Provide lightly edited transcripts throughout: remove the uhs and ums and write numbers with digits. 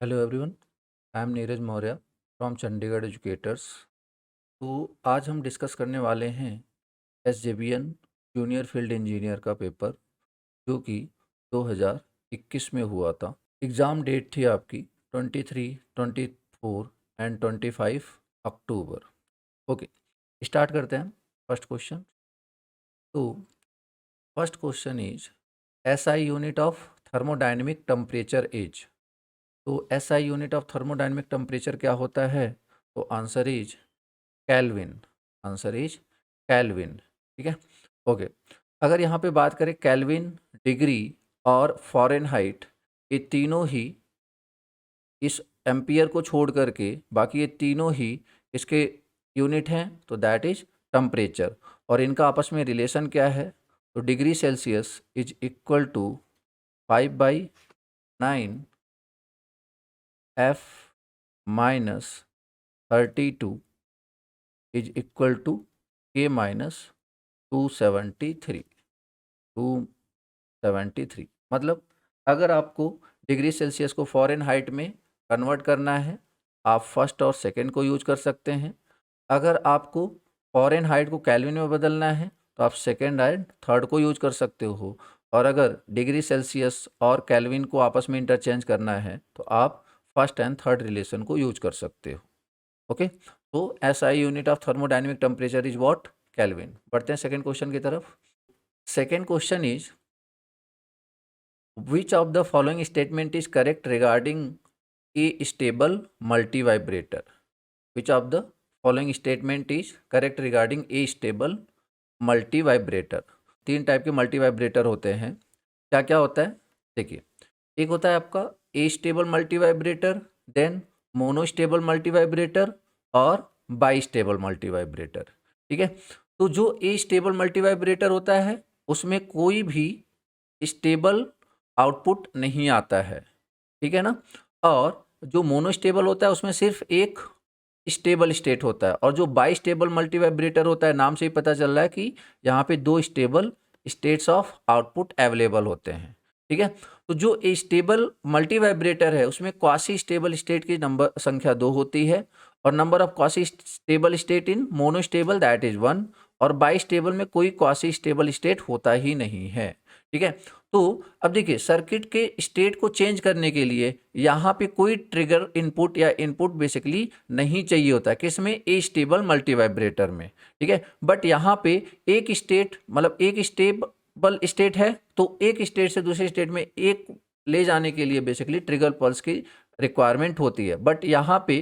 Hello everyone, I am Neeraj Maurya from Chandigarh educators. तो आज हम डिस्कस करने वाले हैं एसजेबीएन जूनियर फील्ड इंजीनियर का पेपर, जो कि 2021 में हुआ था। एग्ज़ाम डेट थी आपकी 23, 24 एंड 25 अक्टूबर। ओके, स्टार्ट करते हैं। First question. तो first question is SI unit of thermodynamic temperature is. तो SI unit of thermodynamic temperature क्या होता है? तो answer is Kelvin. Answer is Kelvin. ठीक है, ओके। अगर यहाँ पे बात करें केल्विन, डिग्री और फ़ारेनहाइट, ये तीनों ही इस एम्पियर को छोड़ करके बाकी ये तीनों ही इसके यूनिट हैं, तो दैट इज टेम्परेचर। और इनका आपस में रिलेशन क्या है? तो degree Celsius is equal to 5/9 F minus 32 is equal to K minus 273। मतलब अगर आपको डिग्री सेल्सियस को फ़ारेनहाइट में कन्वर्ट करना है, आप फर्स्ट और सेकंड को यूज कर सकते हैं। अगर आपको फ़ारेनहाइट को केल्विन में बदलना है, तो आप सेकंड एंड थर्ड को यूज कर सकते हो। और अगर डिग्री सेल्सियस और केल्विन को आपस में इंटरचेंज करना है, तो आप फर्स्ट एंड थर्ड रिलेशन को यूज कर सकते हो। ओके, तो SI unit of thermodynamic temperature is what? Kelvin. बढ़ते हैं सेकंड क्वेश्चन की तरफ। Second question is which of the following statement is correct regarding A stable multi vibrator? Which of the following statement is correct regarding A stable multi vibrator? तीन type के multi vibrator होते हैं। क्या क्या होता है? देखिए, एक होता है आपका astable multivibrator, then monostable multivibrator और बाई स्टेबल मल्टी वाइब्रेटर। ठीक है, तो जो ए स्टेबल मल्टी वाइब्रेटर होता है उसमें कोई भी स्टेबल आउटपुट नहीं आता है, ठीक है ना। और जो मोनोस्टेबल होता है उसमें सिर्फ एक स्टेबल स्टेट होता है। और जो बाई स्टेबल मल्टी वाइब्रेटर होता है, नाम से ही पता चल रहा है कि यहाँ पे दो stable states of output available होते हैं। ठीक है, तो जो स्टेबल मल्टी वाइब्रेटर है उसमें क्वासी स्टेबल स्टेट की नंबर संख्या 2 होती है, और number of quasi stable state in monostable that is 1, और बाई स्टेबल में कोई क्वासी स्टेबल स्टेट होता ही नहीं है। ठीक है, तो अब देखिए, सर्किट के स्टेट को चेंज करने के लिए यहाँ पे कोई ट्रिगर इनपुट या इनपुट बेसिकली नहीं चाहिए होता है। किसमें? ए स्टेबल मल्टी वाइब्रेटर में। ठीक है, बट यहाँ पे एक स्टेट मतलब एक स्टेबल स्टेट है, तो एक स्टेट से दूसरे स्टेट में एक ले जाने के लिए बेसिकली ट्रिगर पल्स की रिक्वायरमेंट होती है। बट यहाँ पे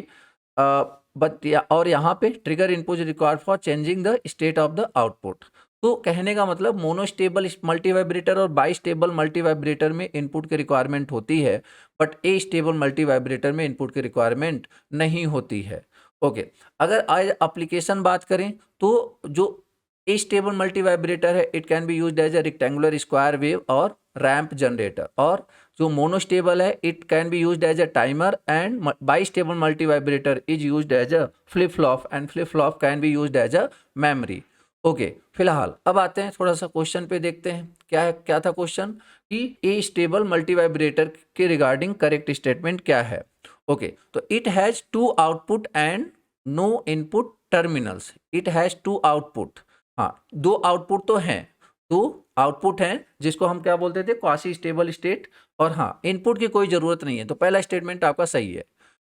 और यहाँ पे trigger input required for changing the state of the output. तो कहने का मतलब मोनोस्टेबल मल्टी वाइब्रेटर और बाई स्टेबल मल्टी वाइब्रेटर में इनपुट की रिक्वायरमेंट होती है, but A stable multi vibrator में इनपुट की रिक्वायरमेंट नहीं होती है। ओके, अगर आज एप्लीकेशन बात करें, तो जो ए स्टेबल मल्टी वाइब्रेटर है it can be used as a rectangular square wave और रैंप जनरेटर, और जो मोनोस्टेबल है it can be used as a timer, and bistable multivibrator is used as a flip flop, and flip flop can be used as a memory. Okay, फिलहाल अब आते हैं थोड़ा सा question पे, देखते हैं क्या है। क्या था क्वेश्चन कि ए स्टेबल मल्टी वाइब्रेटर के रिगार्डिंग करेक्ट स्टेटमेंट क्या है? ओके, तो it has two output and no input terminals. It has two output, हाँ, दो आउटपुट तो हैं, दो आउटपुट हैं जिसको हम क्या बोलते थे? Quasi stable state. और हाँ, इनपुट की कोई जरूरत नहीं है, तो पहला स्टेटमेंट आपका सही है।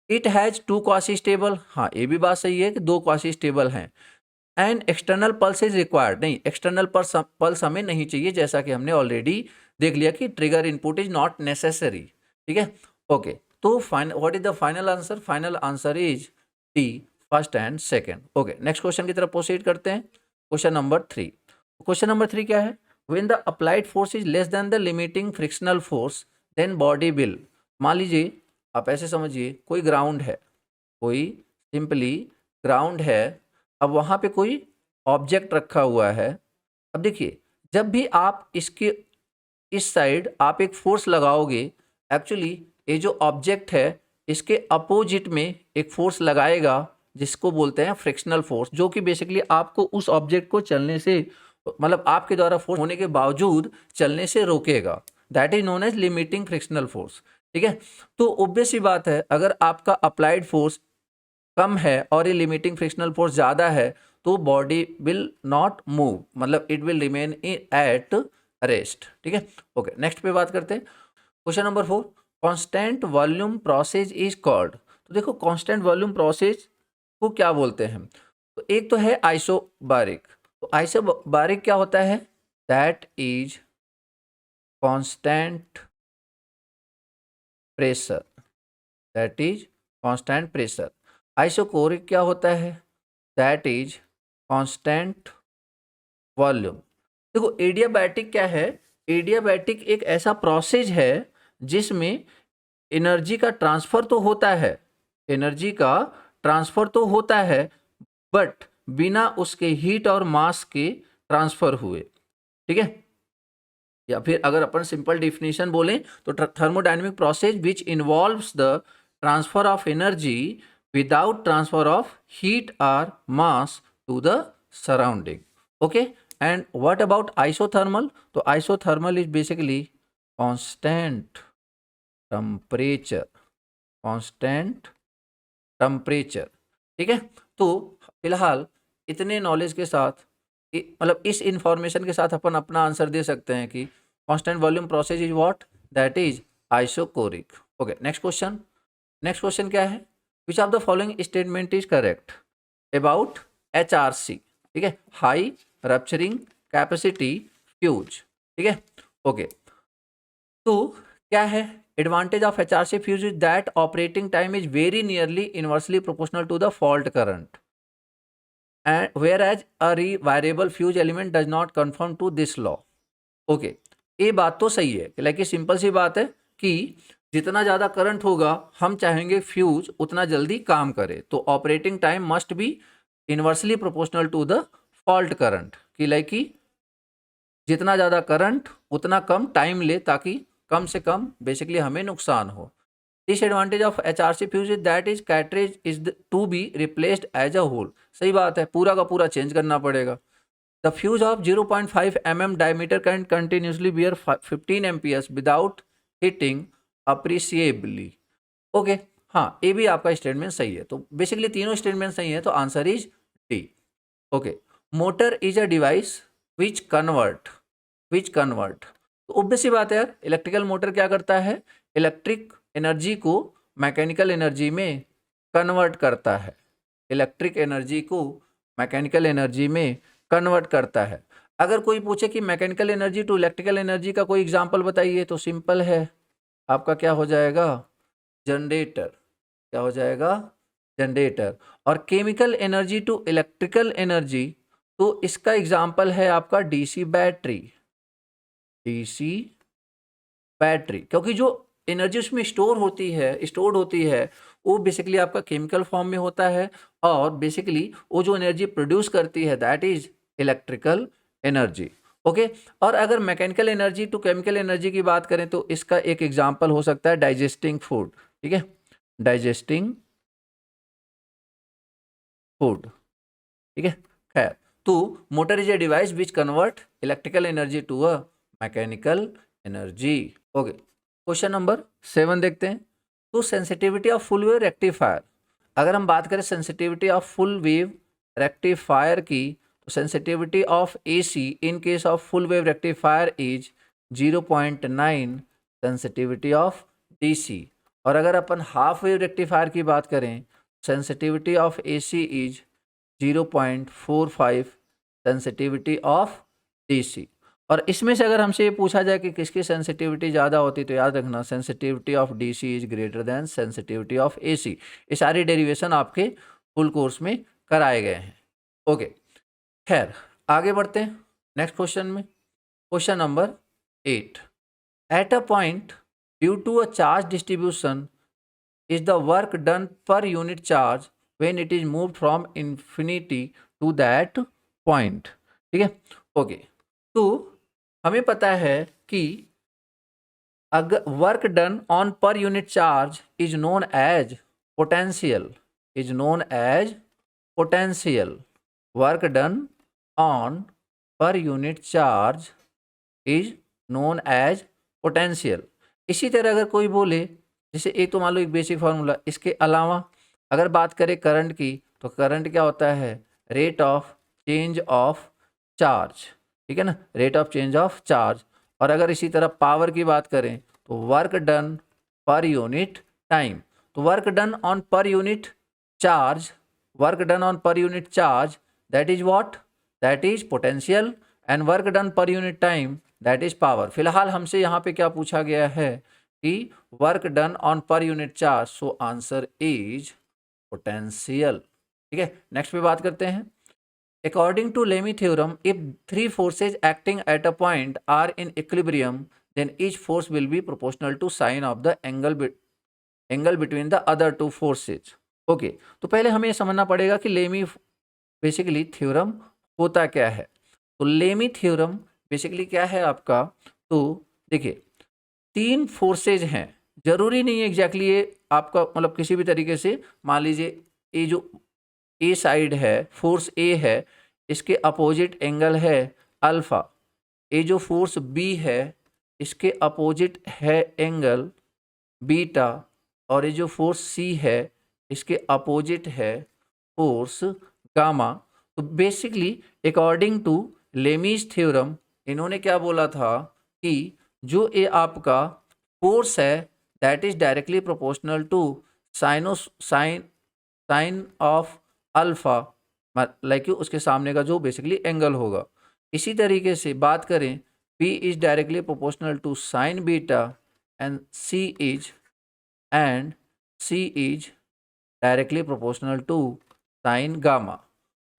It has two quasi stable, हाँ ये भी बात सही है कि दो क्वासी स्टेबल हैं। And external pulse is required, नहीं, एक्सटर्नल पल्स हमें नहीं चाहिए, जैसा कि हमने ऑलरेडी देख लिया कि trigger input is not necessary. ठीक है, ओके, तो final what is the final answer? Final answer is D, first and second. Okay, next question की तरफ प्रोसीड करते हैं। Question number 3। क्वेश्चन नंबर 3 क्या है? When the applied force is less than the limiting frictional force then body will. मान लीजिए, आप ऐसे समझिए, कोई ग्राउंड है, कोई सिंपली ग्राउंड है, अब वहाँ पे कोई ऑब्जेक्ट रखा हुआ है। अब देखिए, जब भी आप इसके इस साइड आप एक फोर्स लगाओगे, एक्चुअली ये जो ऑब्जेक्ट है इसके अपोजिट में एक फोर्स लगाएगा जिसको बोलते हैं फ्रिक्शनल फोर्स, जो कि बेसिकली आपको उस ऑब्जेक्ट को चलने से, मतलब आपके द्वारा फोर्स होने के बावजूद चलने से रोकेगा। That is known as limiting frictional force. ठीक है। तो ऑब्वियस सी बात है, अगर आपका अप्लाइड फोर्स कम है और ये लिमिटिंग फ्रिक्शनल फोर्स ज़्यादा है तो बॉडी विल नॉट मूव, मतलब it will remain at rest. ठीक है, ओके नेक्स्ट पे बात करते हैं। Question number 4, constant volume process is called. तो देखो कांस्टेंट वॉल्यूम प्रोसेस को क्या बोलते हैं, तो एक तो है आइसोबारिक। तो आइसोबारिक क्या होता है, that is constant pressure, that is constant pressure. Isochoric क्या होता है, दैट इज कांस्टेंट वॉल्यूम। देखो एडियाबैटिक क्या है, एडियाबैटिक एक ऐसा प्रोसेस है जिसमें एनर्जी का ट्रांसफर तो होता है, एनर्जी का ट्रांसफर तो होता है, बट बिना उसके हीट और मास के ट्रांसफर हुए। ठीक है, या फिर अगर अपन सिंपल डिफिनेशन बोलें तो thermodynamic process which involves the transfer of energy without transfer of heat और mass to the surrounding. Okay, and what about isothermal, तो isothermal is basically constant temperature, constant temperature. ठीक है, तो फिलहाल इतने नॉलेज के साथ मतलब इस इंफॉर्मेशन के साथ अपन अपना आंसर दे सकते हैं कि constant volume process is what, that is isochoric. Okay next question, next question क्या है, which of the following statement is correct about HRC। ठीक है, हाई रप्चरिंग कैपेसिटी फ्यूज। ठीक है, ओके तो क्या है, advantage of HRC fuse is that operating time is very nearly inversely proportional to the fault current and whereas a variable fuse element does not conform to this law। Okay, ये बात तो सही है, like simple सी बात है कि जितना ज़्यादा करंट होगा हम चाहेंगे फ्यूज उतना जल्दी काम करे, तो operating time must be inversely proportional to the fault current, कि लाइक कि जितना ज़्यादा करंट उतना कम टाइम ले ताकि कम से कम बेसिकली हमें नुकसान हो। Disadvantage of HRC fuse is that is cartridge is to be replaced as a whole. सही बात है, पूरा का पूरा चेंज करना पड़ेगा। The fuse of 0.5 mm diameter can continuously bear 15 amperes without heating appreciably. Okay, हाँ ये भी आपका स्टेटमेंट सही है, तो बेसिकली तीनों स्टेटमेंट सही है, तो answer is D. Okay, motor is a device which convert, तो ऑब्वियस सी बात है यार, इलेक्ट्रिकल मोटर क्या करता है, इलेक्ट्रिक एनर्जी को मैकेनिकल एनर्जी में कन्वर्ट करता है, इलेक्ट्रिक एनर्जी को मैकेनिकल एनर्जी में कन्वर्ट करता है। अगर कोई पूछे कि mechanical energy to electrical energy का कोई एग्जांपल बताइए, तो सिंपल है, आपका क्या हो जाएगा, जनरेटर, क्या हो जाएगा, जनरेटर। और chemical energy to electrical energy, तो इसका एग्जांपल है आपका डीसी बैटरी, डीसी बैटरी, क्योंकि जो एनर्जी उसमें स्टोर होती है वो बेसिकली आपका केमिकल फॉर्म में होता है, और बेसिकली वो जो एनर्जी प्रोड्यूस करती है that is electrical energy. Okay, और अगर mechanical energy to chemical energy की बात करें तो इसका एक एग्जांपल हो सकता है डाइजेस्टिंग फूड। ठीक है, डाइजेस्टिंग फूड। ठीक है, खैर, तो motor is a device which convert electrical energy to a mechanical energy. Okay, question number 7 देखते हैं। तो sensitivity of full wave rectifier, अगर हम बात करें sensitivity of full wave rectifier की, तो sensitivity of AC in case of full wave rectifier is 0.9 sensitivity of DC। और अगर अपन हाफ वेव रेक्टिफायर की बात करें, sensitivity of AC is 0.45 sensitivity of DC। और इसमें से अगर हमसे ये पूछा जाए कि किसकी सेंसिटिविटी ज़्यादा होती, तो याद रखना sensitivity of DC is greater than sensitivity of AC। ये सारी डेरिवेशन आपके फुल कोर्स में कराए गए हैं। ओके, खैर आगे बढ़ते हैं नेक्स्ट क्वेश्चन में। Question number 8, at a point due to a charge distribution is the work done per unit charge when it is moved from infinity to that point. ठीक है, ओके, तो हमें पता है कि अगर work done on per unit charge is known as potential, is known as potential, work done on per unit charge is known as potential. इसी तरह अगर कोई बोले जैसे एक तो मान लो एक बेसिक फार्मूला, इसके अलावा अगर बात करें करंट की, तो करंट क्या होता है, rate of change of charge, ठीक है ना, rate of change of charge. और अगर इसी तरह पावर की बात करें तो work done per unit time. तो work done on per unit charge, work done on per unit charge, that is what, that is potential, and work done per unit time that is power. फिलहाल हमसे यहाँ पे क्या पूछा गया है कि work done on per unit charge, so answer is potential. ठीक है, नेक्स्ट पे बात करते हैं। According to Lami theorem, if three forces acting at a point are in equilibrium, then each force will be proportional to sine of the angle between the other two forces. Okay, तो पहले हमें समझना पड़ेगा कि lemme basically theorem होता क्या है। तो लेमी थ्योरम बेसिकली क्या है आपका, तो देखिए तीन फोर्सेज हैं, जरूरी नहीं है एग्जैक्टली ये आपका मतलब किसी भी तरीके से, मान लीजिए ये जो ए साइड है, फोर्स ए है, इसके अपोजिट एंगल है अल्फा, ये जो फोर्स बी है इसके अपोजिट है एंगल बीटा, और ये जो फोर्स सी है इसके अपोजिट है फोर्स गामा। तो basically according to Lami's theorem इन्होंने क्या बोला था कि जो ये आपका फोर्स है that is directly proportional to sine of alpha, like उसके सामने का जो बेसिकली एंगल होगा। इसी तरीके से बात करें P is directly proportional to sine beta and C is directly proportional to sine gamma.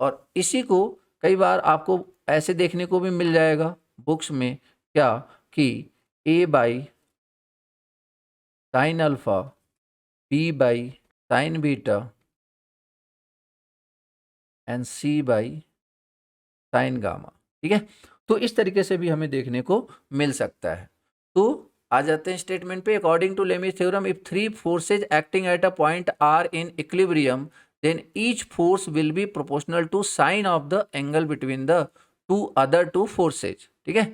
और इसी को कई बार आपको ऐसे देखने को भी मिल जाएगा बुक्स में, क्या कि A by sine alpha, B by sine beta and C by sine gamma. ठीक है, तो इस तरीके से भी हमें देखने को मिल सकता है। तो आ जाते हैं स्टेटमेंट पे। According to Lami's theorem, if three forces acting at a point are in equilibrium, then each force will be proportional to sine of the angle between the two other two forces. ठीक है,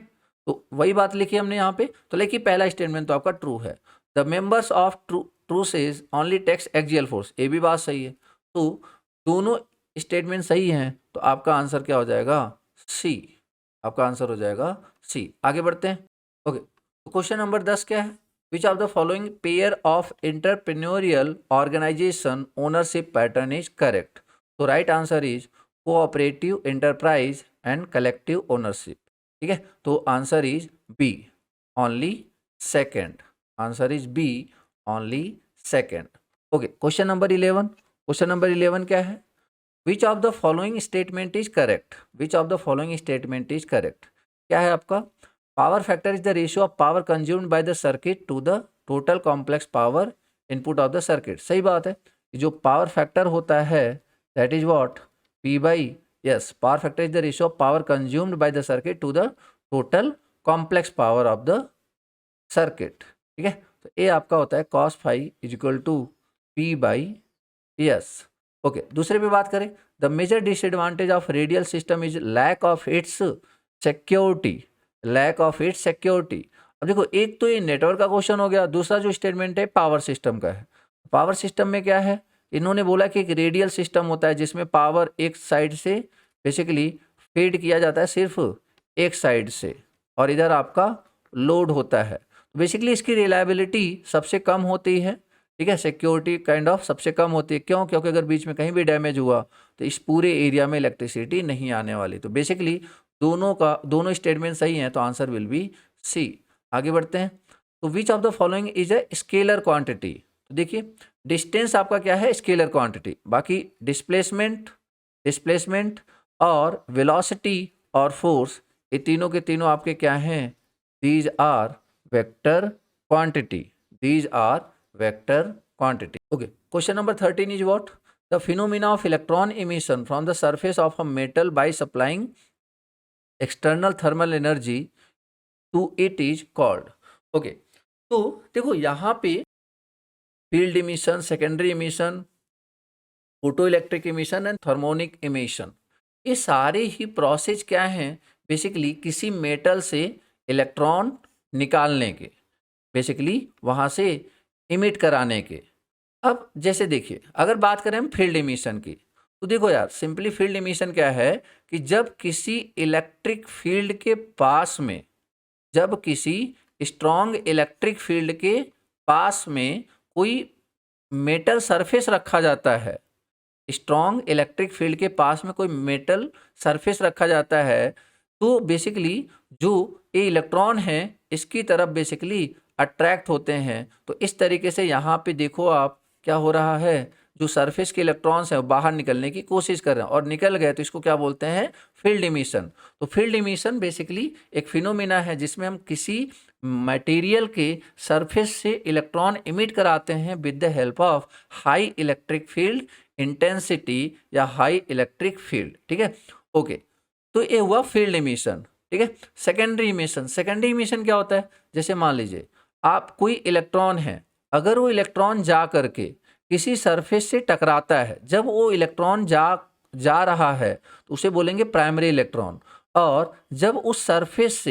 तो वही बात लिखी हमने यहाँ पे। तो लेकिन पहला स्टेटमेंट तो आपका ट्रू है, the members of trusses only takes axial force, ये भी बात सही है। तो दोनों स्टेटमेंट सही हैं, तो आपका आंसर क्या हो जाएगा, सी, आपका आंसर हो जाएगा सी। आगे बढ़ते हैं। ओके, तो क्वेश्चन नंबर 10 क्या है, which of the following pair of entrepreneurial organisation ownership pattern is correct. तो right answer is cooperative enterprise and collective ownership. ठीक है, तो answer is B, only second, answer is B, only second. Okay, question number 11, question number 11 क्या है, which of the following statement is correct, which of the following statement is correct. क्या है आपका, power factor is the ratio of power consumed by the circuit to the total complex power input of the circuit. सही बात है, जो power factor होता है that is what, P by, S, power factor is the ratio of power consumed by the circuit to the total complex power of the circuit. ठीक है, तो ये आपका होता है cos phi is equal to P by S. Okay, दूसरे पे बात करें, the major disadvantage of radial system is lack of its security, lack of its security. अब देखो एक तो ये नेटवर्क का क्वेश्चन हो गया, दूसरा जो स्टेटमेंट है पावर सिस्टम का है। पावर सिस्टम में क्या है, इन्होंने बोला कि एक रेडियल सिस्टम होता है जिसमें पावर एक साइड से बेसिकली फीड किया जाता है सिर्फ एक साइड से, और इधर आपका लोड होता है। बेसिकली इसकी रिलायबिलिटी सबसे कम होती है। ठीक है, सिक्योरिटी काइंड ऑफ सबसे कम होती है, क्यों, क्योंकि अगर बीच में कहीं भी डैमेज हुआ तो इस पूरे एरिया में इलेक्ट्रिसिटी नहीं आने वाली। तो बेसिकली दोनों स्टेटमेंट सही हैं, तो आंसर विल बी सी। आगे बढ़ते हैं, तो which of the following is a scalar quantity. तो देखिए डिस्टेंस आपका क्या है, स्केलर क्वांटिटी, बाकी डिस्प्लेसमेंट और वेलोसिटी और फोर्स, ये तीनों के तीनों आपके क्या हैं, these are vector quantity, these are vector quantity. Okay, question number 13 is what, the phenomena of electron emission from the surface of a metal by supplying external thermal energy to it is called. Okay, तो देखो यहाँ पे field emission, secondary emission, photo electric emission and thermionic emission, ये सारे ही process क्या हैं, basically किसी metal से इलेक्ट्रॉन निकालने के, बेसिकली वहाँ से इमिट कराने के। अब जैसे देखिए, अगर बात करें हम फील्ड इमिशन की, तो देखो यार, सिंपली फील्ड इमिशन क्या है कि जब किसी इलेक्ट्रिक फील्ड के पास में, जब किसी स्ट्रॉन्ग इलेक्ट्रिक फील्ड के पास में कोई मेटल सरफेस रखा जाता है, स्ट्रॉन्ग इलेक्ट्रिक फील्ड के पास में कोई मेटल सरफेस रखा जाता है, तो बेसिकली जो ये इलेक्ट्रॉन है इसकी तरफ बेसिकली अट्रैक्ट होते हैं। तो इस तरीके से यहाँ पे देखो आप क्या हो रहा है, जो सरफेस के इलेक्ट्रॉन्स हैं वो बाहर निकलने की कोशिश कर रहे हैं और निकल गए, तो इसको क्या बोलते हैं, फील्ड इमिशन। तो फील्ड इमिशन बेसिकली एक फिनोमिना है जिसमें हम किसी मटेरियल के सरफेस से इलेक्ट्रॉन इमिट कराते हैं with the help of high electric field intensity या हाई इलेक्ट्रिक फील्ड। ठीक है, ओके। तो ये हुआ फील्ड इमिशन। ठीक है, सेकेंडरी इमिशन। सेकेंडरी इमिशन क्या होता है, जैसे मान लीजिए आप कोई इलेक्ट्रॉन है, अगर वो इलेक्ट्रॉन जा करके किसी सरफेस से टकराता है, जब वो इलेक्ट्रॉन जा रहा है तो उसे बोलेंगे प्राइमरी इलेक्ट्रॉन। और जब उस सरफेस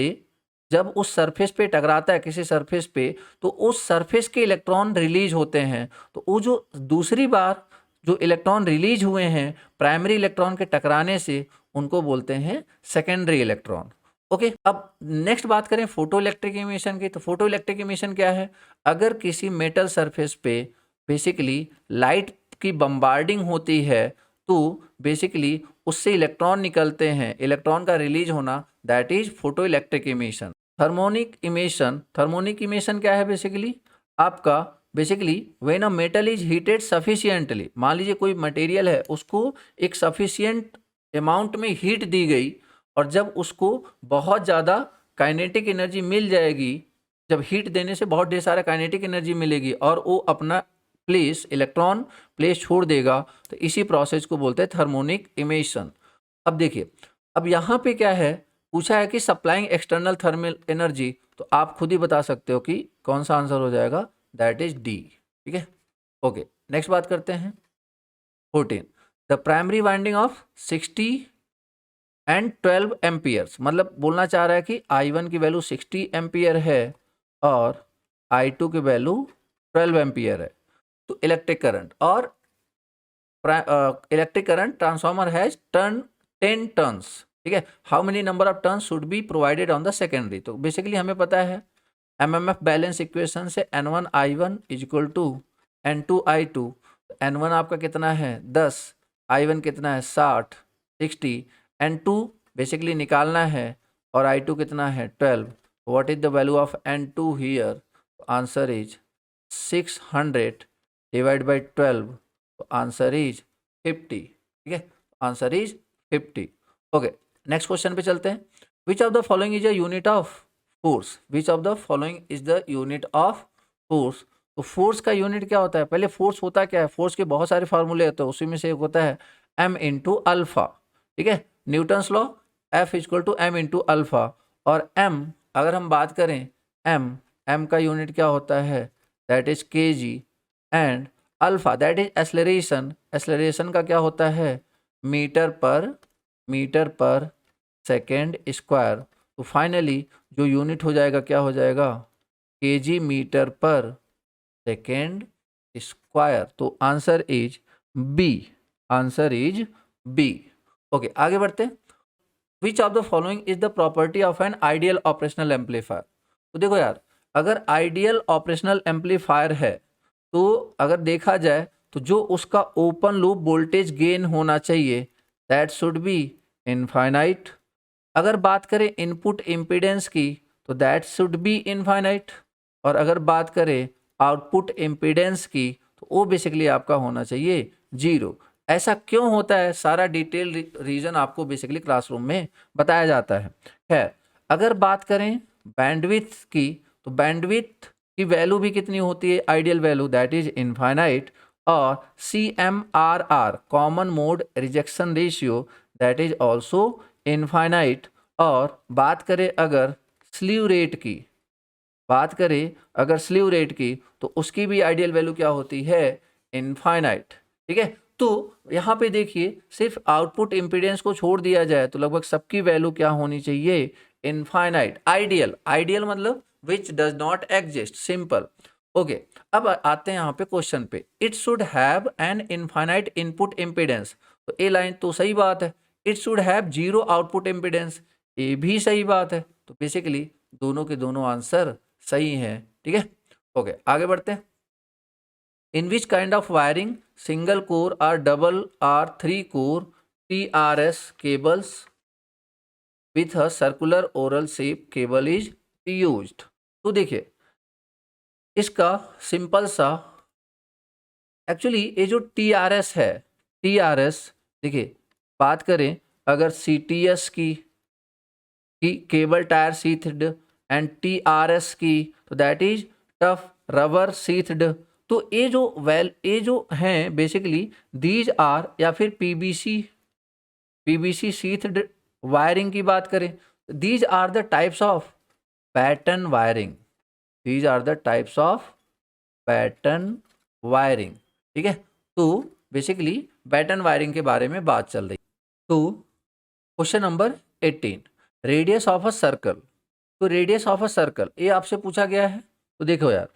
पे टकराता है किसी सरफेस पे, तो उस सरफेस के इलेक्ट्रॉन रिलीज होते हैं। तो वो जो दूसरी बार जो इलेक्ट्रॉन रिलीज हुए हैं प्राइमरी इलेक्ट्रॉन के टकराने से, उनको बोलते हैं सेकेंडरी इलेक्ट्रॉन। ओके, अब नेक्स्ट बात करें फोटो इलेक्ट्रिक इमिशन की। तो फोटो इलेक्ट्रिक इमिशन क्या है, अगर किसी मेटल सरफेस पे बेसिकली लाइट की बम्बार्डिंग होती है, तो बेसिकली उससे इलेक्ट्रॉन निकलते हैं, इलेक्ट्रॉन का रिलीज होना, that is photo electric emission. Thermionic emission. Thermionic emission क्या है, बेसिकली आपका basically when a metal is heated sufficiently, मान लीजिए कोई मटेरियल है उसको एक सफिशिएंट अमाउंट में हीट दी गई, और जब उसको बहुत ज़्यादा काइनेटिक एनर्जी मिल जाएगी, जब हीट देने से बहुत ढेर सारा काइनेटिक एनर्जी मिलेगी और वो अपना इलेक्ट्रॉन प्लेस छोड़ देगा, तो इसी प्रोसेस को बोलते हैं थर्मोनिक इमिशन। अब देखिए, अब यहाँ पे क्या है, पूछा है कि सप्लाइंग एक्सटर्नल थर्मल एनर्जी, तो आप खुद ही बता सकते हो कि कौन सा आंसर हो जाएगा, दैट इज डी। ठीक है, ओके। नेक्स्ट बात करते हैं 14, the primary winding of 60 and 12 amperes, मतलब बोलना चाह रहा है कि I1 की वैल्यू 60 एम्पियर है और I2 की वैल्यू 12 एम्पियर है। तो इलेक्ट्रिक करंट और electric current transformer has turn 10 turns. ठीक है, how many number of turns should be provided on the secondary. तो बेसिकली हमें पता है एमएमएफ बैलेंस इक्वेशन से N1 I1 is equal to N2 I2। N1 आपका कितना है 10, I1 कितना है 60, N2 बेसिकली निकालना है और I2 कितना है 12। What is the value of N2 here, answer is 600 divide by 12, तो आंसर इज 50। ठीक है, answer is 50। Okay, next question पे चलते हैं। Which of the following is a unit of force, which of the following is the unit of force. तो force का unit क्या होता है, पहले फोर्स होता क्या है, फोर्स के बहुत सारे फार्मूले होते हैं, उसी में से एक होता है m इंटू अल्फा। ठीक है, Newton's law, F equal to m into alpha. और m अगर हम बात करें, m का यूनिट क्या होता है, that is kg। And alpha that is acceleration, acceleration का क्या होता है, मीटर पर सेकेंड स्क्वायर। तो फाइनली जो यूनिट हो जाएगा क्या हो जाएगा, kg metre per second square. तो answer is B, answer is B. Okay, आगे बढ़ते हैं। Which of the following is the property of an ideal operational amplifier. तो देखो यार, अगर आइडियल ऑपरेशनल एम्पलीफायर है, तो अगर देखा जाए तो जो उसका ओपन लूप वोल्टेज गेन होना चाहिए, दैट शुड बी इनफाइनाइट। अगर बात करें इनपुट इम्पीडेंस की, तो दैट शुड बी इनफाइनाइट। और अगर बात करें आउटपुट इम्पीडेंस की, तो वो बेसिकली आपका होना चाहिए 0। ऐसा क्यों होता है, सारा डिटेल रीजन आपको बेसिकली क्लासरूम में बताया जाता है। खैर, अगर बात करें बैंडविड्थ की, तो बैंडविड्थ की वैल्यू भी कितनी होती है, ideal value, that is infinite. और CMRR common mode rejection ratio, that is also infinite. और बात करें अगर स्लीव रेट की, तो उसकी भी आइडियल वैल्यू क्या होती है, इनफाइनाइट। ठीक है, तो यहाँ पे देखिए सिर्फ आउटपुट इम्पीडेंस को छोड़ दिया जाए तो लगभग सबकी वैल्यू क्या होनी चाहिए, इनफाइनाइट। आइडियल मतलब which does not exist, simple. Okay, अब आते हैं यहाँ पे क्वेश्चन पे। It should have an infinite input impedance, तो ए लाइन तो सही बात है। It should have zero output impedance, ये भी सही बात है। तो बेसिकली दोनों के दोनों आंसर सही हैं, ठीक है। ओके, आगे बढ़ते हैं। In which kind of wiring single core और double or 3 core TRS cables with a circular oral shape cable is used। तो देखिए इसका सिंपल सा, एक्चुअली ये जो TRS है, TRS देखिए, बात करें अगर CTS की केबल टायर शीथड एंड TRS की, तो दैट इज टफ रबर शीथड। तो ये जो हैं बेसिकली दीज आर, या फिर PVC शीथड वायरिंग की बात करें, these are the types of pattern wiring, these are the types of pattern wiring, ठीक है। तो बेसिकली पैटर्न वायरिंग के बारे में बात चल रही। तो question number 18, radius of a circle. तो रेडियस ऑफ अ सर्कल ये आपसे पूछा गया है। तो देखो यार,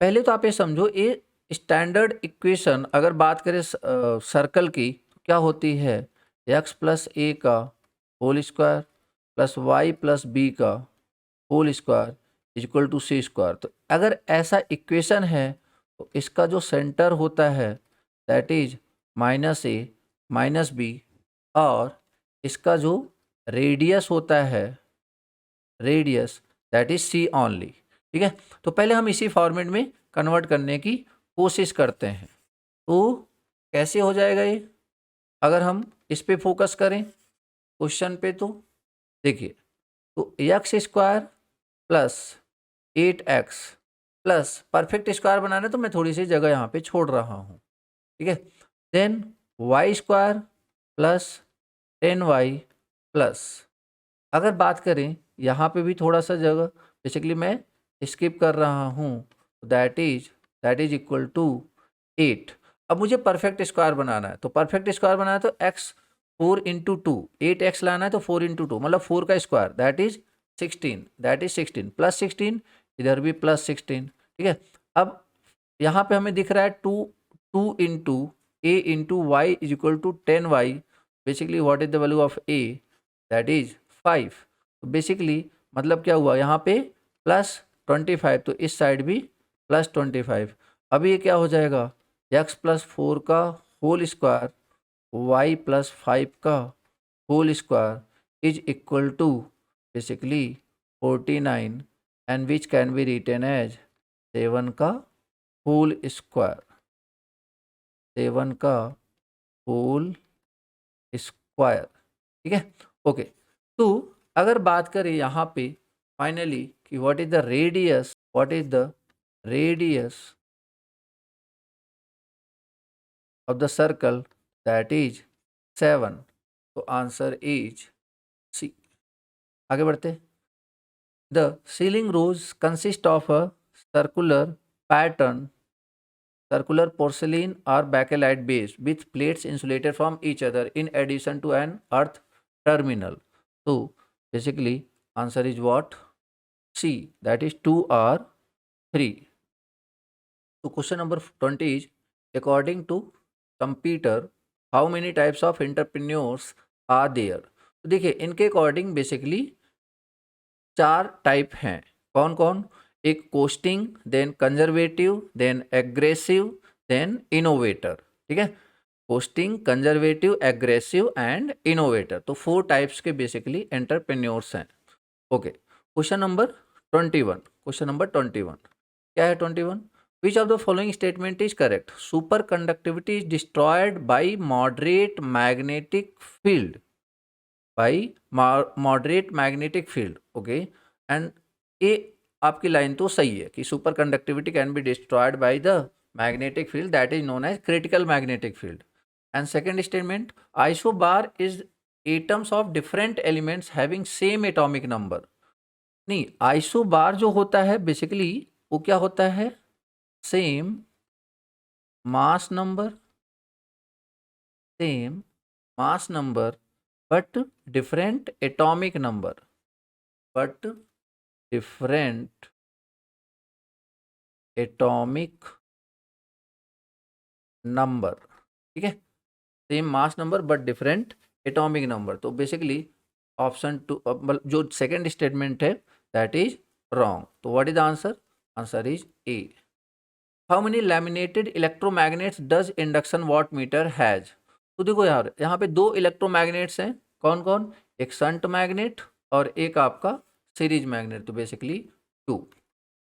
पहले तो आप ये समझो, ये स्टैंडर्ड इक्वेशन अगर बात करें सर्कल की, तो क्या होती है, x प्लस ए का whole square plus y plus b का whole square equal to c square. तो अगर ऐसा इक्वेशन है तो इसका जो सेंटर होता है दैट इज -a -b, और इसका जो रेडियस होता है, radius that is C only, ठीक है। तो पहले हम इसी फॉर्मेट में कन्वर्ट करने की कोशिश करते हैं। तो कैसे हो जाएगा ये, अगर हम इस पे फोकस करें क्वेश्चन पे, तो देखिए, तो x square plus 8x plus perfect square बनाना है, तो मैं थोड़ी सी जगह यहाँ पे छोड़ रहा हूँ, ठीक है। Then y square plus 10y plus, अगर बात करें यहाँ पे भी थोड़ा सा जगह बेसिकली मैं स्किप कर रहा हूँ, दैट इज इक्वल टू 8। अब मुझे परफेक्ट स्क्वायर बनाना है, तो परफेक्ट स्क्वायर बनाना है तो x 4 इंटू 2, 8x लाना है तो 4 इंटू 2 मतलब 4 का स्क्वायर दैट इज 16 प्लस 16, इधर भी प्लस 16, ठीक है। अब यहाँ पे हमें दिख रहा है 2 into a into y is equal to 10y। Basically what is the value of a, that is 5। तो बेसिकली मतलब क्या हुआ, यहाँ पे प्लस 25, तो इस साइड भी प्लस 25। अभी ये क्या हो जाएगा, x प्लस 4 का होल स्क्वायर y प्लस 5 का whole square is equal to basically 49, and which can be written as 7 का होल स्क्वायर, 7 का होल स्क्वायर, ठीक है। ओके, तो अगर बात करें यहाँ पे फाइनली कि what is the radius, what is the radius of the circle, that is 7। तो आंसर इज सी। आगे बढ़ते, the ceiling rose consist of a circular pattern, circular porcelain or bakelite base with plates insulated from each other in addition to an earth terminal। So basically answer is what, C, that is 2 or 3। So question number 20 is, according to computer how many types of entrepreneurs are there। तो देखिए इनके according basically 4 type हैं। कौन कौन, एक coasting, then conservative, then aggressive, then innovator, ठीक है। Coasting, conservative, aggressive and innovator, तो 4 टाइप्स के बेसिकली एंटरप्रेन्योर्स हैं। Okay, question number 21, question number 21 क्या है, 21, which of the following statement is correct, superconductivity is destroyed by moderate magnetic field, by moderate magnetic field, okay. And ये आपकी line तो सही है कि superconductivity can be destroyed by the magnetic field that is known as critical magnetic field. And second statement, isobar is atoms of different elements having same atomic number. नहीं, isobar जो होता है basically वो क्या होता है, same mass number, same mass number but different atomic number, but different atomic number, ठीक है, same mass number but different atomic number. तो बेसिकली ऑप्शन टू, जो सेकेंड स्टेटमेंट है दैट इज रॉन्ग। तो what is the answer? Answer is A. How many laminated electromagnets does induction watt meter has? तो देखो यार, यहाँ पे दो इलेक्ट्रोमैग्नेट्स हैं, कौन कौन? एक शंट मैग्नेट और एक आपका सीरीज मैग्नेट, तो बेसिकली टू।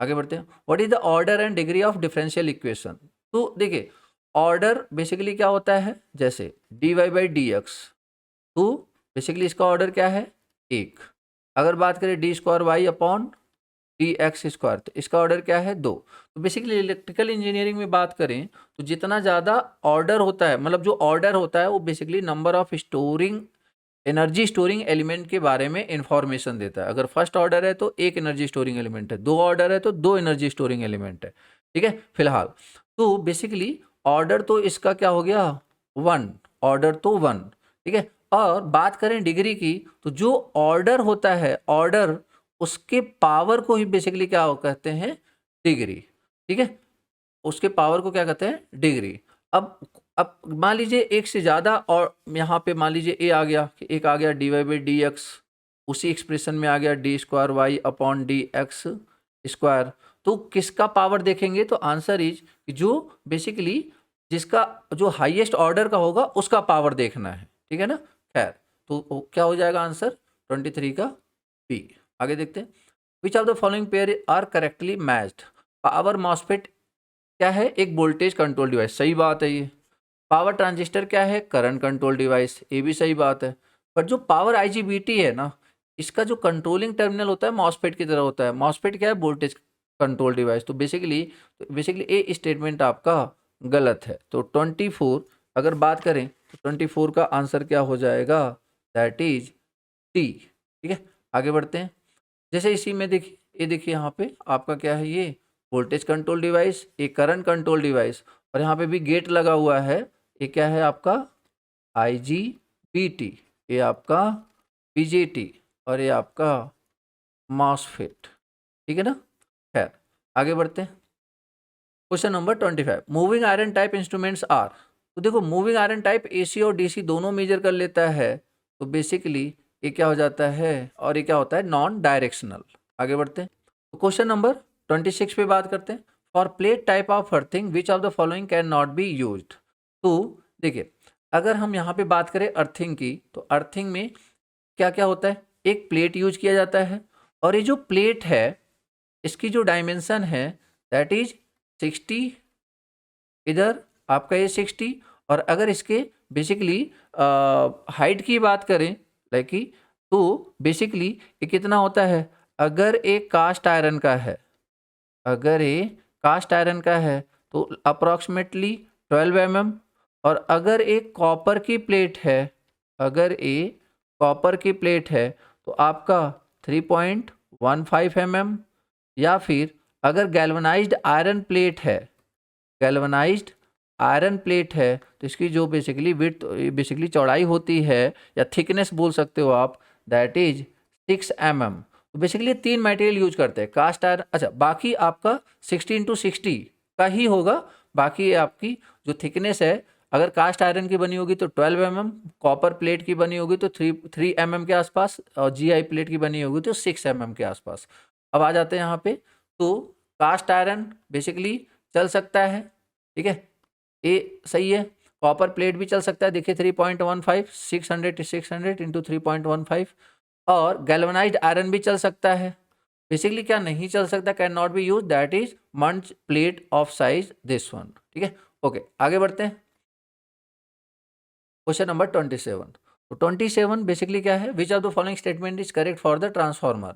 आगे बढ़ते हैं। What is the order and degree of differential equation? तो देखिए, ऑर्डर बेसिकली क्या होता है, जैसे d y by d x, तो बेसिकली इसका ऑर्डर क्या है? एक। अगर बात करें d square y upon d x square, तो इसका ऑर्डर क्या है? दो। तो बेसिकली इलेक्ट्रिकल इंजीनियरिंग में बात करें तो जितना ज़्यादा ऑर्डर होता है, मतलब जो ऑर्डर होता है वो basically number of storing energy storing element के बारे में इंफॉर्मेशन देता है। अगर फर्स्ट ऑर्डर है तो एक एनर्जी स्टोरिंग एलिमेंट है, दो ऑर्डर है तो दो एनर्जी स्टोरिंग एलिमेंट है, ठीक है फिलहाल। तो बेसिकली ऑर्डर तो इसका क्या हो गया? वन, ऑर्डर तो वन, ठीक है। और बात करें डिग्री की, तो जो ऑर्डर होता है, ऑर्डर उसके पावर को ही बेसिकली क्या कहते हैं? डिग्री, ठीक है, उसके पावर को क्या कहते हैं? डिग्री। अब मान लीजिए एक से ज़्यादा, और यहाँ पे मान लीजिए ए आ गया, कि एक आ गया d y by d x, उसी एक्सप्रेशन में आ गया d square y upon d x square. तो किसका पावर देखेंगे? तो आंसर इज जो बेसिकली जिसका जो हाईएस्ट ऑर्डर का होगा उसका पावर देखना है, ठीक है ना। खैर, तो क्या हो जाएगा आंसर? 23 का बी। आगे देखते हैं। Which of the following pair are correctly matched? Power MOSFET क्या है? एक वोल्टेज कंट्रोल डिवाइस, सही बात है ये। पावर ट्रांजिस्टर क्या है? करंट कंट्रोल डिवाइस, ये भी सही बात है। बट जो पावर आईजीबीटी है ना, इसका जो कंट्रोलिंग टर्मिनल होता है मॉसफेट की तरह होता है। मॉसफेट क्या है? Voltage control device. तो बेसिकली ए स्टेटमेंट आपका गलत है। तो 24 अगर बात करें तो 24 का आंसर क्या हो जाएगा? दैट इज टी, ठीक है। आगे बढ़ते हैं। जैसे इसी में देखिए, ये देखिए यहाँ पे आपका क्या है? ये वोल्टेज कंट्रोल डिवाइस, ये करंट कंट्रोल डिवाइस, और यहाँ पे भी गेट लगा हुआ है। ये क्या है आपका? IGBT, ये आपका BJT, और ये आपका मॉसफेट, ठीक है ना। खैर, आगे बढ़ते हैं। Question number 25, moving iron type instruments are? तो देखो, मूविंग आयरन टाइप AC और DC दोनों मेजर कर लेता है, तो बेसिकली ये क्या हो जाता है? और ये क्या होता है? Non directional. आगे बढ़ते हैं। तो क्वेश्चन नंबर 26 पे बात करते हैं। For plate type of earthing which of the following can not be used? तो देखिए, अगर हम यहाँ पे बात करें अर्थिंग की, तो अर्थिंग में क्या क्या होता है? एक प्लेट यूज किया जाता है, और ये जो प्लेट है इसकी जो डायमेंशन है दैट इज 60, इधर आपका ये 60, और अगर इसके बेसिकली हाइट की बात करें लाइक की, तो बेसिकली ये कितना होता है? अगर एक कास्ट आयरन का है, अगर ये कास्ट आयरन का है तो अप्रॉक्सीमेटली 12 mm, और अगर एक कॉपर की प्लेट है, अगर ये कॉपर की प्लेट है तो आपका 3.15 mm, या फिर अगर गैल्वनाइज्ड आयरन प्लेट है, गैल्वनाइज्ड आयरन प्लेट है, तो इसकी जो बेसिकली विड्थ, बेसिकली चौड़ाई होती है या थिकनेस बोल सकते हो आप, दैट इज 6 mm। तो बेसिकली 3 मटेरियल यूज करते हैं, कास्ट आयरन, अच्छा बाकी आपका 60x60 का ही होगा। बाकी आपकी जो थिकनेस है, अगर कास्ट आयरन की बनी होगी तो 12 mm, कॉपर प्लेट की बनी होगी तो 3 mm के आसपास, और GI प्लेट की बनी होगी तो 6 mm के आसपास। अब आ जाते हैं यहाँ पे। तो कास्ट आयरन बेसिकली चल सकता है, ठीक है, ये सही है। कॉपर प्लेट भी चल सकता है, देखिए 3.15, 600 इंटू 3.15, और गैल्वनाइज्ड आयरन भी चल सकता है। बेसिकली क्या नहीं चल सकता? Can not be use, that is munch plate of size this one, ठीक है। ओके, आगे बढ़ते हैं। Question number 27। तो 27 बेसिकली क्या है? Which of the following statement is correct for the transformer?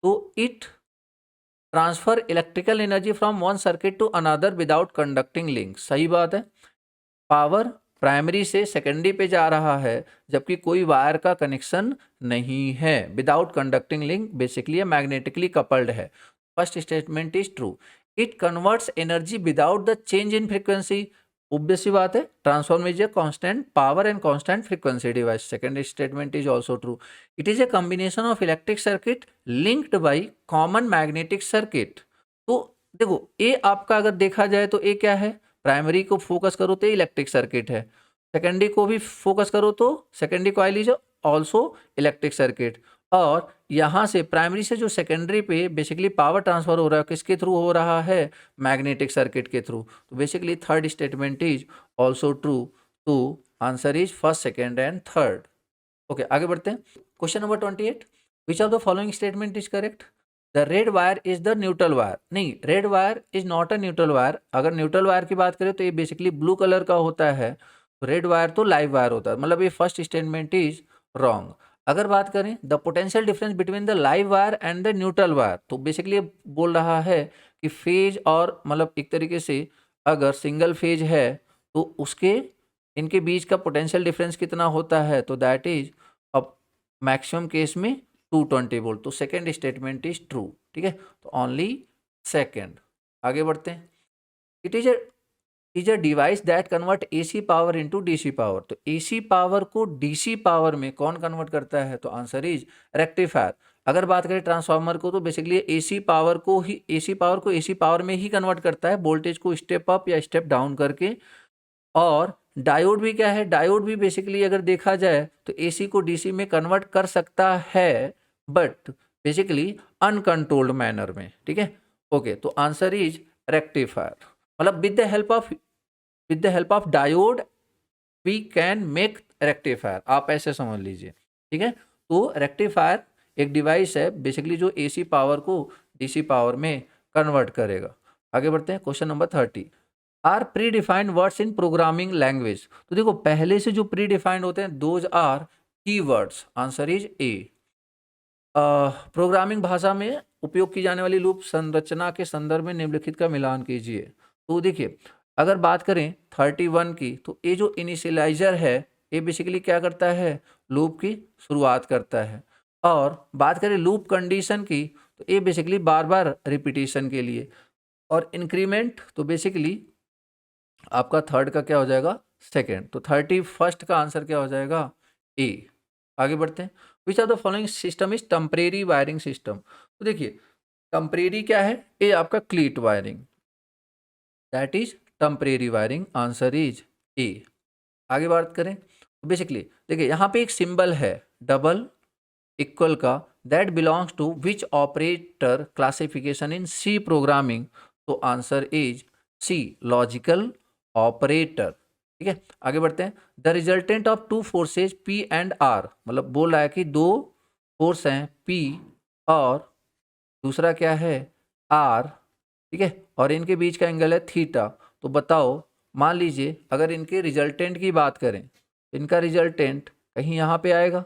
तो it transfer electrical energy from one circuit to another without conducting link, सही बात है। पावर प्राइमरी से सेकेंडरी पे जा रहा है जबकि कोई वायर का कनेक्शन नहीं है, without conducting link, basically magnetically coupled है। First statement is true. It converts energy without the change in frequency, obvious सी बात है, transformer is a constant power and constant frequency device. Second statement is also true. It is a combination of electric circuit linked by common magnetic circuit. तो देखो ए आपका अगर देखा जाए तो ए क्या है, प्राइमरी को फोकस करो तो इलेक्ट्रिक सर्किट है, सेकेंडरी को भी फोकस करो तो secondary coil is also electric circuit, और यहाँ से प्राइमरी से जो सेकेंडरी पे बेसिकली पावर ट्रांसफर हो रहा है किसके थ्रू हो रहा है, मैग्नेटिक सर्किट के थ्रू। तो basically third statement is also true, तो answer is first, second and third. Okay, आगे बढ़ते हैं। Question number 28, which of the following statement is correct. The red wire is the neutral wire. नहीं, red wire is not a neutral wire. अगर neutral wire की बात करें तो ये बेसिकली ब्लू कलर का होता है, तो रेड वायर तो लाइव वायर होता है, मतलब ये फर्स्ट स्टेटमेंट इज रॉन्ग। अगर बात करें the potential difference between the live wire and the neutral wire, तो बेसिकली बोल रहा है कि फेज और मतलब एक तरीके से अगर सिंगल फेज है तो उसके इनके बीच का पोटेंशियल डिफरेंस कितना होता है, तो दैट इज अब मैक्सिमम केस में 220 वोल्ट। तो सेकेंड स्टेटमेंट इज ट्रू, ठीक है, तो ओनली सेकेंड। आगे बढ़ते हैं। It is a device that convert AC power into DC power. तो एसी पावर को डीसी पावर में कौन कन्वर्ट करता है, तो आंसर इज रेक्टिफायर। अगर बात करें ट्रांसफार्मर को तो बेसिकली एसी पावर को एसी पावर में ही कन्वर्ट करता है, वोल्टेज को स्टेप अप या स्टेप डाउन करके। और डायोड भी क्या है, डायोड भी बेसिकली अगर देखा जाए तो एसी को डीसी में कन्वर्ट कर सकता है, बट बेसिकली अनकंट्रोल्ड मैनर में, ठीक है। ओके, तो आंसर इज रेक्टिफायर, मतलब with the help of diode we can make rectifier, आप ऐसे समझ लीजिए, ठीक है। तो रेक्टिफायर एक डिवाइस है बेसिकली जो एसी पावर को डीसी पावर में कन्वर्ट करेगा। आगे बढ़ते हैं। Question number 30, are predefined words in programming language. तो देखो पहले से जो प्री डिफाइंड होते हैं those are keywords, answer is A. Programming भाषा में उपयोग की जाने वाली लूप संरचना के संदर्भ में निम्नलिखित का मिलान कीजिए। तो देखिए अगर बात करें 31 की, तो ये जो इनिशियलाइजर है ये बेसिकली क्या करता है, लूप की शुरुआत करता है। और बात करें लूप कंडीशन की, तो ये बेसिकली बार बार रिपीटिशन के लिए। और इंक्रीमेंट तो बेसिकली आपका थर्ड का क्या हो जाएगा, सेकेंड। तो 31 का आंसर क्या हो जाएगा, ए। आगे बढ़ते हैं। Which of the following system is temporary wiring system. तो देखिए टेम्परेरी क्या है, ए आपका क्लीट wiring, that is temporary wiring, answer is ए। आगे बात करें तो बेसिकली देखिए यहाँ पे एक सिंबल है डबल इक्वल का, that belongs to which operator classification in C programming. तो answer is C, logical operator, ठीक है। आगे बढ़ते हैं। The resultant of two forces P and R, मतलब बोल रहा है कि दो फोर्स हैं पी और दूसरा क्या है आर, ठीक है, और इनके बीच का एंगल है थीटा। तो बताओ, मान लीजिए अगर इनके रिजल्टेंट की बात करें, इनका रिजल्टेंट कहीं यहाँ पे आएगा,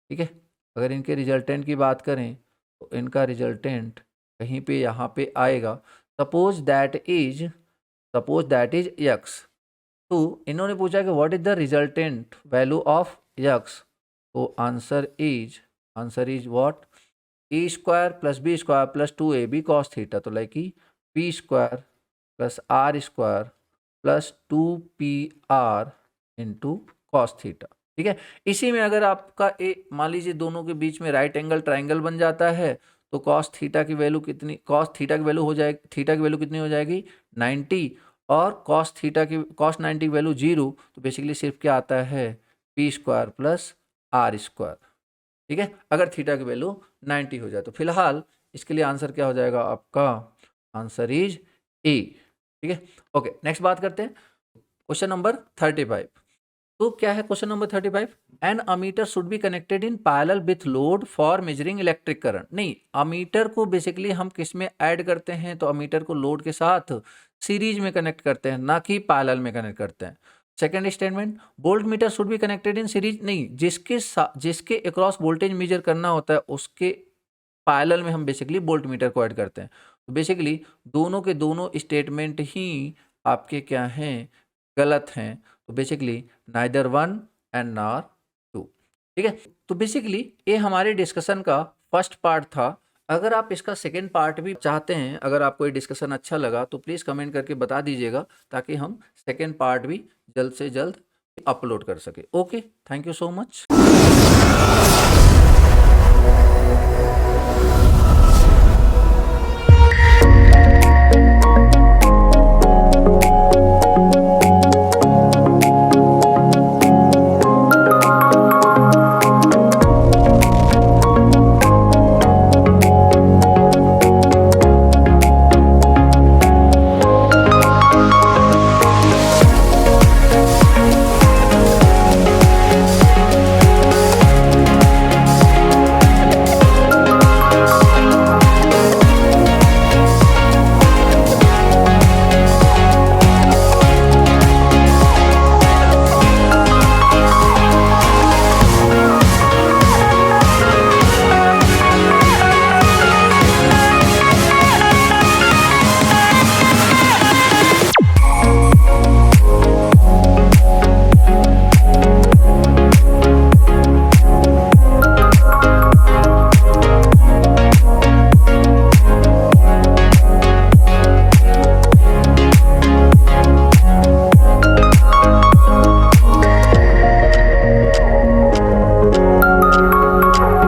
ठीक है। अगर इनके रिजल्टेंट की बात करें तो इनका रिजल्टेंट कहीं पे यहाँ पे आएगा। सपोज दैट इज यक्स। तो इन्होंने पूछा कि what is the resultant value of यक्स। तो answer is what, a square plus b square plus 2ab cos theta. तो लाइक कि P square plus are square plus 2pr into cos theta, ठीक है। इसी में अगर आपका ए मान लीजिए दोनों के बीच में राइट एंगल ट्राइंगल बन जाता है, तो कॉस थीटा की वैल्यू कितनी, कॉस थीटा की वैल्यू हो जाएगी, थीटा की वैल्यू कितनी हो जाएगी 90, और कॉस 90 की वैल्यू 0। तो बेसिकली सिर्फ क्या आता है p square plus are square, ठीक है, अगर थीटा की वैल्यू 90 हो जाए। तो फिलहाल इसके लिए आंसर क्या हो जाएगा आपका, आंसर इज ए, ठीक है। ओके, नेक्स्ट बात करते हैं क्वेश्चन नंबर 35। तो क्या है question number 35, an ammeter should be connected in parallel with load for measuring electric current. नहीं, अमीटर को बेसिकली हम किस में ऐड करते हैं, तो अमीटर को लोड के साथ सीरीज में कनेक्ट करते हैं, ना कि पैरेलल में कनेक्ट करते हैं। Second statement, volt meter should be connected in series. नहीं, जिसके अक्रॉस वोल्टेज मेजर करना होता है उसके पैरेलल में हम बेसिकली वोल्ट मीटर को ऐड करते हैं। तो बेसिकली दोनों के दोनों स्टेटमेंट ही आपके क्या हैं, गलत हैं। तो basically neither one and nor two, ठीक है। तो बेसिकली ये हमारे डिस्कशन का फर्स्ट पार्ट था। अगर आप इसका सेकेंड पार्ट भी चाहते हैं, अगर आपको ये डिस्कशन अच्छा लगा तो प्लीज़ कमेंट करके बता दीजिएगा, ताकि हम सेकेंड पार्ट भी जल्द से जल्द अपलोड कर सके। Okay, thank you so much.